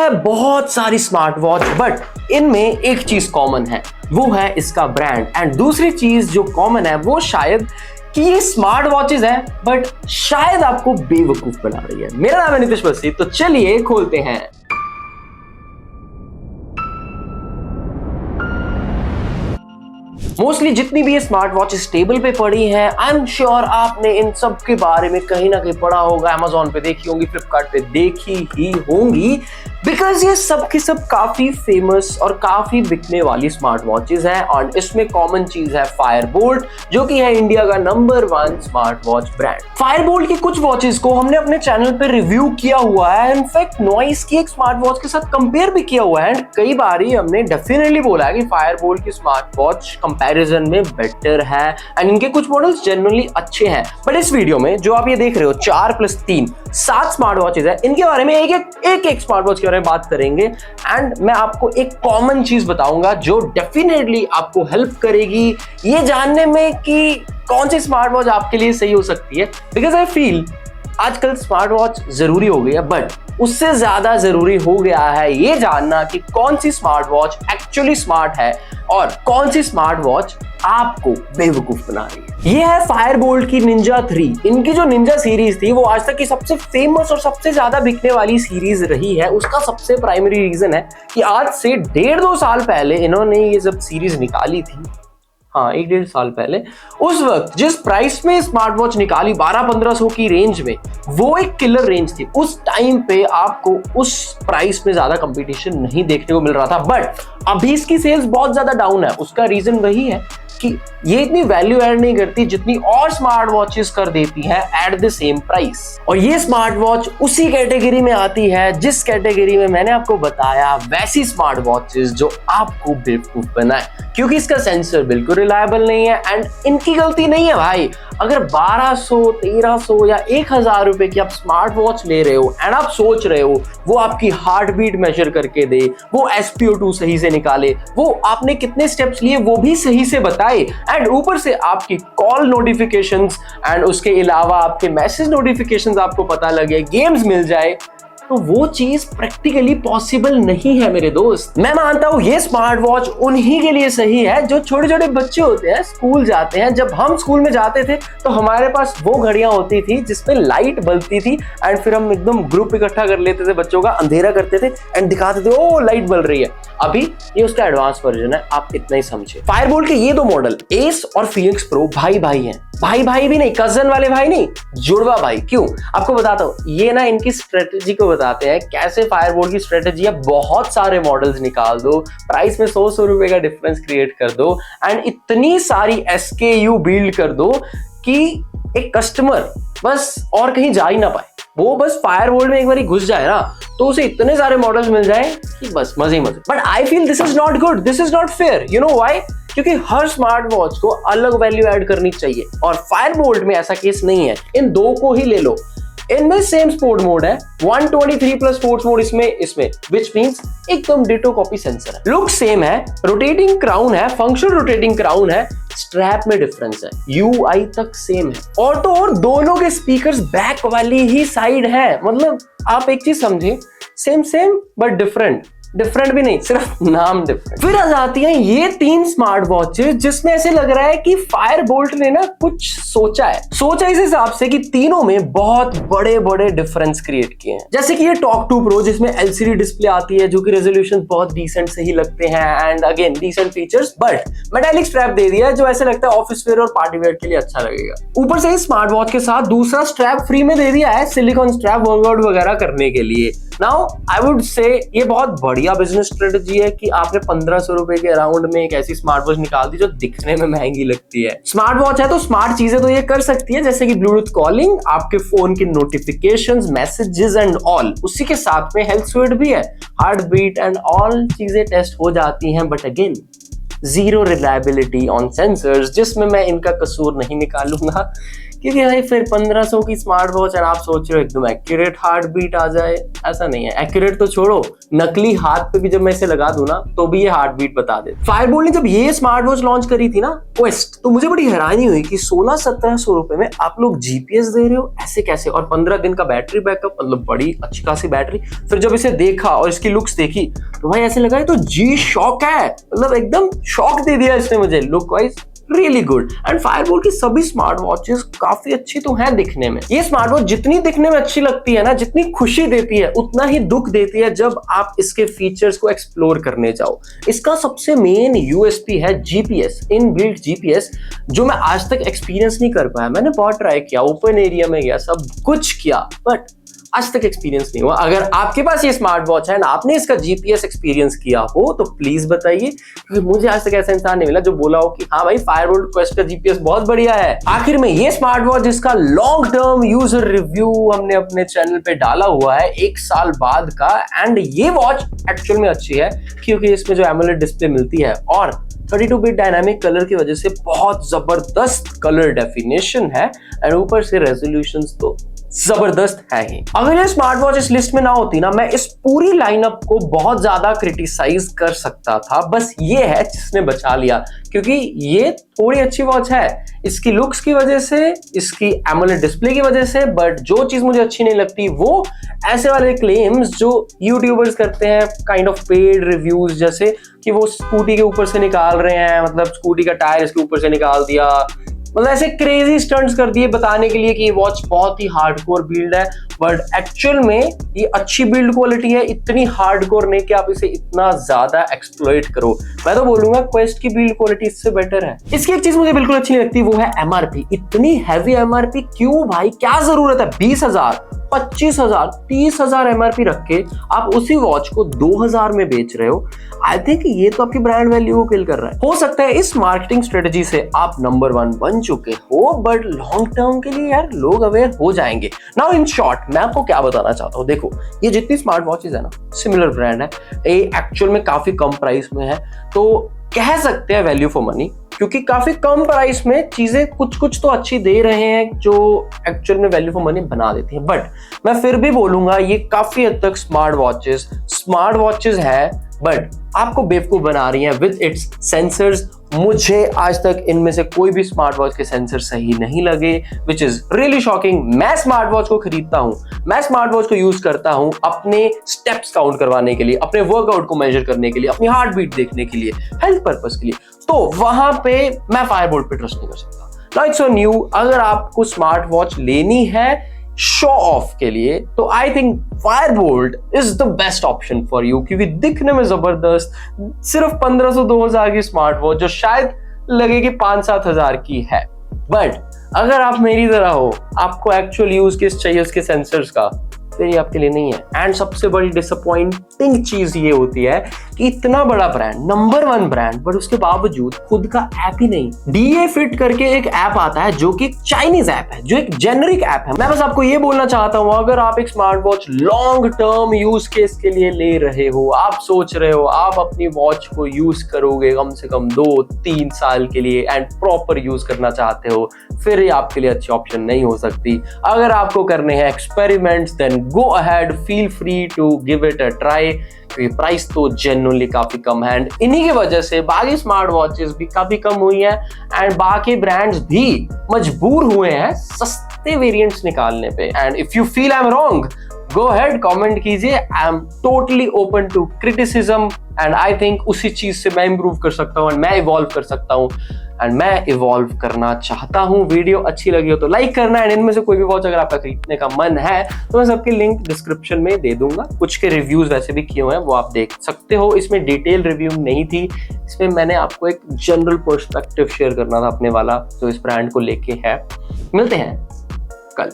है बहुत सारी स्मार्ट वॉच, बट इनमें एक चीज कॉमन है, वो है इसका ब्रांड। एंड दूसरी चीज जो कॉमन है वो शायद कि ये स्मार्ट वॉचेस हैं, बट शायद आपको बेवकूफ बना रही है। मेरा नाम है नितिश बस्सी, तो चलिए खोलते हैं। मोस्टली जितनी भी ये स्मार्ट वॉचेस टेबल पे पड़ी हैं, आई एम श्योर आपने इन सब के बारे में कहीं ना कहीं पढ़ा होगा, Amazon पे देखी होंगी, फ्लिपकार्ट पे देखी ही होंगी, बिकॉज ये सब की सब काफी फेमस और काफी बिकने वाली स्मार्ट वॉचेस हैं। और इसमें कॉमन चीज है फायरबोल्ट, जो कि है इंडिया का number 1 smart watch brand. Fireboltt की कुछ वॉचेस को हमने अपने चैनल पे रिव्यू किया हुआ है, इनफैक्ट नॉइस की एक स्मार्ट वॉच के साथ कंपेयर भी किया हुआ है। कई बार हमने डेफिनेटली बोला है कि फायरबोल्ट की स्मार्ट वॉच कंपैरिजन में बेटर है एंड इनके कुछ मॉडल्स जनरली अच्छे हैं। बट इस वीडियो में जो आप ये देख रहे हो 4+3 7 स्मार्ट वॉचेस है, इनके बारे में एक स्मार्ट वॉच के बारे में बात करेंगे। एंड मैं आपको एक कॉमन चीज बताऊंगा जो डेफिनेटली आपको हेल्प करेगी ये जानने में कि कौन सी स्मार्ट वॉच आपके लिए सही हो सकती है। बिकॉज आई फील आजकल स्मार्ट वॉच जरूरी हो गई है, बट उससे ज्यादा जरूरी हो गया है ये जानना कि कौन सी स्मार्ट वॉच एक्चुअली स्मार्ट है और कौन सी स्मार्ट वॉच आपको बेवकूफ बना रही है। ये है फायरबोल्ट की निंजा 3। इनकी जो निंजा सीरीज थी वो आज तक की सबसे फेमस और सबसे ज्यादा बिकने वाली सीरीज रही है। उसका सबसे प्राइमरी रीजन है कि आज से 1.5-2 साल पहले इन्होंने ये जब सीरीज निकाली थी, हाँ 1-1.5 साल पहले, उस वक्त जिस प्राइस में स्मार्ट वॉच निकाली 1200-1500 की रेंज में, वो एक किलर रेंज थी। उस टाइम पे आपको उस प्राइस में ज्यादा कंपटीशन नहीं देखने को मिल रहा था, बट अभी इसकी सेल्स बहुत ज्यादा डाउन है। उसका रीजन वही है कि ये इतनी वैल्यू ऐड नहीं करती जितनी और स्मार्ट वॉचेस कर देती हैं एट द सेम प्राइस। और ये स्मार्ट वॉच उसी कैटेगरी में आती है जिस कैटेगरी में मैंने आपको बताया, वैसी स्मार्ट वॉचेस जो आपको बेवकूफ बनाए, क्योंकि इसका सेंसर बिल्कुल रिलायबल नहीं है। एंड इनकी गलती नहीं है भाई, अगर 1200, 1300 या 1000 रुपए की आप स्मार्ट वॉच ले रहे हो एंड आप सोच रहे हो वो आपकी हार्ट बीट मेजर करके दे, वो SpO2 सही से निकाले, वो आपने कितने स्टेप्स लिए वो भी सही से बताए, एंड ऊपर से आपकी कॉल नोटिफिकेशंस एंड उसके अलावा आपके मैसेज नोटिफिकेशंस आपको पता लगे, गेम्स मिल जाए, तो वो चीज प्रैक्टिकली पॉसिबल नहीं है मेरे दोस्त। मैं मानता हूं ये स्मार्ट वॉच उन्हीं के लिए सही है जो छोटे छोटे बच्चे होते हैं, स्कूल जाते हैं। जब हम स्कूल में जाते थे तो हमारे पास वो घड़ियां होती थी जिसमें लाइट बलती थी एंड फिर हम एकदम ग्रुप इकट्ठा कर लेते थे बच्चों का, अंधेरा करते थे एंड दिखाते थे ओ लाइट बल रही है। अभी ये उसका एडवांस वर्जन है, आप इतना ही समझे। फायरबोल्ट के ये 2 मॉडल एस और फीनिक्स प्रो भाई भाई हैं, भाई भी नहीं, कजन वाले भाई नहीं, जुड़वा भाई। क्यों? आपको बताता हूं, ये ना इनकी स्ट्रेटेजी को बताते हैं कैसे फायरबोल्ट की स्ट्रेटेजी है। बहुत सारे मॉडल्स निकाल दो, प्राइस में 100 रुपए का डिफरेंस क्रिएट कर दो एंड इतनी सारी SKU बिल्ड कर दो कि एक कस्टमर बस और कहीं जा ही ना पाए। वो बस फायरबोल्ट में एक बार घुस जाए ना तो उसे इतने सारे मॉडल्स मिल जाए कि बस मजे ही मजे। But I feel this is not good, this is not fair. You know why? क्योंकि हर स्मार्ट वॉच को अलग वैल्यू ऐड करनी चाहिए और फायरबोल्ट में ऐसा केस नहीं है। इन 2 को ही ले लो, इनमें सेम स्पोर्ट मोड है, 123+ स्पोर्ट्स मोड इसमें विच मींस एकदम डिटो कॉपी सेंसर है, लुक सेम है, रोटेटिंग क्राउन है, फंक्शनल रोटेटिंग क्राउन है, स्ट्रैप में डिफरेंस है, UI तक सेम है, और तो और दोनों के स्पीकर्स बैक वाली ही साइड है। मतलब आप एक चीज समझिए, सेम बट डिफरेंट भी नहीं, सिर्फ नाम डिफरेंट। फिर आ जाती हैं ये 3 स्मार्ट वॉचेस जिसमें ऐसे लग रहा है कि फायरबोल्ट ने ना कुछ सोचा इस हिसाब से कि तीनों में बहुत बड़े डिफरेंस क्रिएट किए हैं। जैसे कि ये टॉक 2 प्रो जिसमें LCD डिस्प्ले आती है जो कि रेजोल्यूशन बहुत डिसेंट से ही लगते हैं and again decent features, but metallic strap दे दिया जो ऐसे लगता है ऑफिस वेयर और पार्टी वेयर के लिए अच्छा लगेगा। ऊपर से इस स्मार्ट वॉच के साथ दूसरा स्ट्रैप फ्री में दे दिया है, सिलिकॉन स्ट्रैप वर्कआउट वगैरह करने के लिए। नाउ आई वुड से ये बहुत बढ़िया बिजनेस स्ट्रेटेजी है कि आपने 1500 रुपए के अराउंड में एक ऐसी स्मार्ट वॉच निकाल दी जो दिखने में महंगी लगती है। स्मार्ट वॉच है तो स्मार्ट चीजें तो ये कर सकती है, जैसे कि ब्लूटूथ कॉलिंग, आपके फोन की नोटिफिकेशंस, मैसेजेस एंड ऑल। उसी के साथ में हेल्थ स्वीट भी है, हार्ट बीट एंड ऑल चीजें टेस्ट हो जाती हैं, but again zero reliability on sensors, जिसमें मैं इनका कसूर नहीं निकालूंगा क्योंकि भाई फिर 1500 की स्मार्ट वॉच और आप सोच रहे हो एकदम एक्यूरेट हार्ट बीट आ जाए, ऐसा नहीं है। एक्यूरेट तो छोड़ो, नकली हाथ पे भी जब मैं इसे लगा दूं ना तो भी ये हार्ट बीट बता दे। फायरबोल्ट ने जब ये स्मार्ट वॉच लॉन्च करी थी ना क्वेस्ट, तो मुझे बड़ी हैरानी हुई कि 1600-1700 रुपए में आप लोग जीपीएस दे रहे हो, ऐसे कैसे? और 15 दिन का बैटरी बैकअप, मतलब बड़ी अच्छी खासी बैटरी। फिर जब इसे देखा और इसकी लुक्स देखी तो भाई ऐसे लगा है तो जी शॉक है, मतलब एकदम शॉक दे दिया इसने मुझे look wise. Really good. And Fireboltt की सभी स्मार्ट वॉचेस काफी अच्छी तो हैं दिखने में। ये स्मार्ट वॉच जितनी दिखने में अच्छी लगती है ना, जितनी खुशी देती है, उतना ही दुख देती है जब आप इसके फीचर्स को एक्सप्लोर करने जाओ। इसका सबसे मेन यूएसपी है जीपीएस, इनबिल्ट जीपीएस, जो मैं आज तक एक्सपीरियंस नहीं कर पाया। मैंने बहुत ट्राई किया, ओपन एरिया में गया, सब कुछ किया, बट आज तक एक्सपीरियंस नहीं हुआ। अगर आपके पास ये स्मार्ट वॉच है ना, आपने इसका जीपीएस एक्सपीरियंस किया हो तो प्लीज बताइए, क्योंकि मुझे आज तक ऐसा इंसान नहीं मिला जो बोला हो कि हाँ भाई फायरबोल्ट क्वेस्ट का जीपीएस बहुत बढ़िया है। आखिर में ये स्मार्ट वॉच जिसका लॉन्ग टर्म यूजर रिव्यू हमने अपने चैनल पे डाला हुआ है 1 साल बाद का, एंड ये वॉच एक्चुअल में अच्छी है क्योंकि इसमें जो एमोलेड डिस्प्ले मिलती है और 32 बिट डायनामिक कलर की वजह से बहुत जबरदस्त कलर डेफिनेशन है, एंड ऊपर से रेजोल्यूशंस तो जबरदस्त है ही। अगर ये स्मार्ट वॉच इस लिस्ट में ना होती ना, मैं इस पूरी लाइनअप को बहुत ज्यादा क्रिटिसाइज कर सकता था। बस ये है जिसने बचा लिया, क्योंकि ये थोड़ी अच्छी वॉच है इसकी लुक्स की वजह से, इसकी एमोलेड डिस्प्ले की वजह से। बट जो चीज मुझे अच्छी नहीं लगती वो ऐसे वाले क्लेम्स जो यूट्यूबर्स करते हैं, काइंड ऑफ पेड रिव्यूज, जैसे कि वो स्कूटी के ऊपर से निकाल रहे हैं, मतलब स्कूटी का टायर इसके ऊपर से निकाल दिया, मतलब ऐसे क्रेजी स्टंट्स कर दिए बताने के लिए कि ये वॉच बहुत ही हार्डकोर बिल्ड है। बट एक्चुअल में ये अच्छी बिल्ड क्वालिटी है, इतनी हार्डकोर नहीं कि आप इसे इतना ज्यादा एक्सप्लॉइट करो। मैं तो बोलूंगा क्वेस्ट की बिल्ड क्वालिटी इससे बेटर है। इसकी एक चीज मुझे बिल्कुल अच्छी नहीं लगती, वो है एमआरपी। इतनी हैवी एमआरपी क्यों भाई, क्या जरूरत है? 20,000, 25,000, 30,000 एमआरपी रख के आप उसी वॉच को 2,000 में बेच रहे हो। आई थिंक ये तो आपकी ब्रांड वैल्यू को किल कर रहा है। हो सकता है इस मार्केटिंग स्ट्रेटेजी से आप नंबर 1 बन चुके हो, बट लॉन्ग टर्म के लिए यार लोग अवेयर हो जाएंगे। नाउ इन शॉर्ट मैं आपको क्या बताना चाहता हूँ, देखो ये जितनी स्मार्ट वॉचेज है ना, सिमिलर ब्रांड है, ये एक्चुअल में काफी कम प्राइस में है, तो कह सकते हैं वैल्यू फॉर मनी, क्योंकि काफी कम प्राइस में चीजें कुछ तो अच्छी दे रहे हैं जो एक्चुअल में वैल्यू फॉर मनी बना देती है। बट मैं फिर भी बोलूंगा ये काफी हद तक स्मार्ट वॉचेस है, बट आपको बेवकूफ बना रही हैं विद इट्स सेंसर्स। मुझे आज तक इनमें से कोई भी स्मार्ट वॉच के सेंसर सही नहीं लगे, विच इज रियली शॉकिंग। मैं स्मार्ट वॉच को खरीदता हूं, मैं स्मार्ट वॉच को यूज करता हूं अपने स्टेप्स काउंट करवाने के लिए, अपने वर्कआउट को मेजर करने के लिए, अपनी हार्ट बीट देखने के लिए, हेल्थ पर्पस के लिए, तो वहां पे मैं फायरबोल्ट पे ट्रस्ट नहीं कर सकता। नाउ इट्स सो न्यू, अगर आपको स्मार्ट वॉच लेनी है शो ऑफ के लिए तो I think Fireboltt is the best option for you, क्योंकि दिखने में जबरदस्त, सिर्फ 1500-2000 की स्मार्ट वॉच जो शायद लगेगी 5-7 की है। बट अगर आप मेरी तरह हो, आपको एक्चुअल यूज केस चाहिए उसके सेंसर्स का, फिर ये आपके लिए नहीं है। एंड सबसे बड़ी डिसअपॉइंटिंग चीज ये होती है कि इतना बड़ा ब्रांड, नंबर 1 ब्रांड, बट उसके बावजूद खुद का ऐप ही नहीं। डीए फिट करके एक ऐप आता है जो कि एक चाइनीज ऐप है, जो एक जेनरिक ऐप है। मैं बस आपको ये बोलना चाहता हूं, अगर आप एक smart watch long term use case के लिए ले रहे हो, आप सोच रहे हो आप अपनी वॉच को यूज करोगे कम से कम 2-3 साल के लिए एंड प्रॉपर यूज करना चाहते हो, फिर ये आपके लिए अच्छी ऑप्शन नहीं हो सकती। अगर आपको करने हैं experiments, then go ahead, feel free to give it a try, क्योंकि प्राइस तो जेन्युइनली काफी कम है। एंड इन्हीं की वजह से बाकी स्मार्ट वॉचेस भी काफी कम हुई हैं, एंड बाकी ब्रांड्स भी मजबूर हुए हैं सस्ते वेरिएंट्स निकालने पे। And if you feel I am wrong, go ahead, comment कीजिए। I am totally open to criticism, and I think उसी चीज से मैं इंप्रूव कर सकता हूँ, एंड मैं इवॉल्व कर सकता हूँ, एंड मैं इवॉल्व करना चाहता हूँ। वीडियो अच्छी लगी हो तो लाइक करना, एंड इनमें से कोई भी वॉच अगर आपका खरीदने का मन है तो मैं सबके लिंक डिस्क्रिप्शन में दे दूंगा। कुछ के रिव्यूज वैसे भी किए हुए हैं, वो आप देख सकते हो। इसमें डिटेल रिव्यू नहीं थी, इसमें मैंने आपको एक जनरल पर्सपेक्टिव शेयर करना था अपने वाला, जो इस ब्रांड को लेके है। मिलते हैं कल।